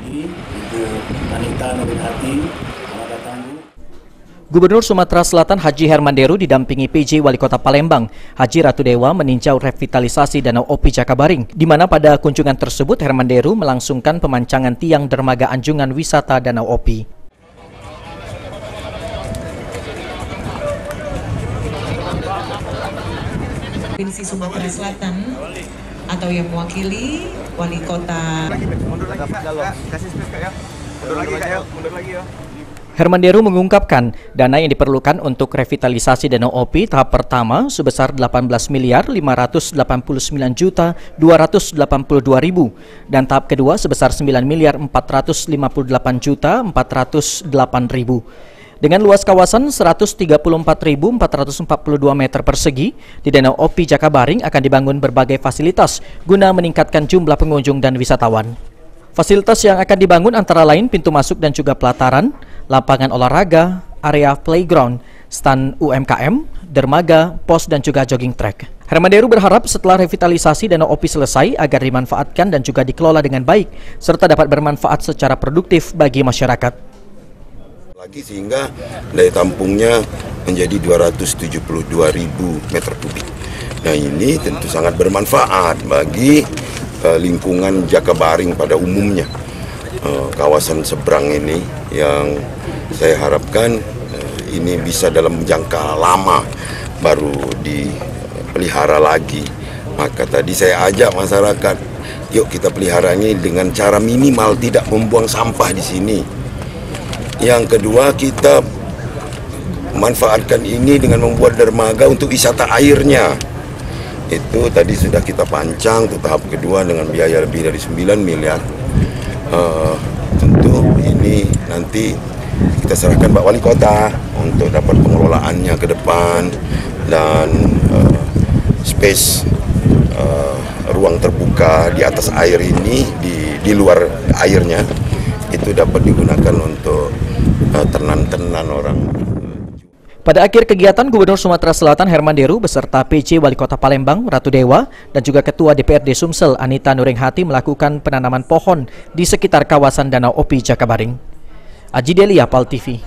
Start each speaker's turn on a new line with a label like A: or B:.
A: Opi, Ibu Anita Nurhati, selamat datang Bu.
B: Gubernur Sumatera Selatan Haji Hermanderu didampingi PJ Wali Kota Palembang, Haji Ratu Dewa meninjau revitalisasi Danau Opi Jakabaring, di mana pada kunjungan tersebut Hermanderu melangsungkan pemancangan tiang dermaga anjungan wisata Danau Opi.
C: Provinsi Sumatera Selatan atau yang mewakili Wali Kota.
D: Mundur lagi ya.
B: Hermanderu mengungkapkan dana yang diperlukan untuk revitalisasi Danau Opi tahap pertama sebesar 18.589.282.000 dan tahap kedua sebesar 9.458.408.000 dengan luas kawasan 134.442 meter persegi. Di Danau Opi Jakabaring akan dibangun berbagai fasilitas guna meningkatkan jumlah pengunjung dan wisatawan. Fasilitas yang akan dibangun antara lain pintu masuk dan juga pelataran, lapangan olahraga, area playground, stand UMKM, dermaga, pos dan juga jogging track. Hermanderu berharap setelah revitalisasi Danau Opi selesai agar dimanfaatkan dan juga dikelola dengan baik serta dapat bermanfaat secara produktif bagi masyarakat.
E: Lagi sehingga daya tampungnya menjadi 272.000 meter kubik. Nah, ini tentu sangat bermanfaat bagi lingkungan Jakabaring pada umumnya. Kawasan seberang ini yang saya harapkan ini bisa dalam jangka lama baru dipelihara lagi. Maka tadi saya ajak masyarakat, yuk kita pelihara ini dengan cara minimal tidak membuang sampah di sini. Yang kedua, kita manfaatkan ini dengan membuat dermaga untuk wisata airnya. Itu tadi sudah kita pancang untuk tahap kedua dengan biaya lebih dari 9 miliar. Tentu ini nanti kita serahkan Pak Wali Kota untuk dapat pengelolaannya ke depan dan space ruang terbuka di atas air ini di luar airnya itu dapat digunakan untuk tenan-tenan orang.
B: Pada akhir kegiatan, Gubernur Sumatera Selatan Hermanderu beserta PJ Wali Kota Palembang Ratu Dewa dan juga Ketua DPRD Sumsel Anita Nurhati melakukan penanaman pohon di sekitar kawasan Danau Opi Jakabaring. Aji Delia, PAL TV.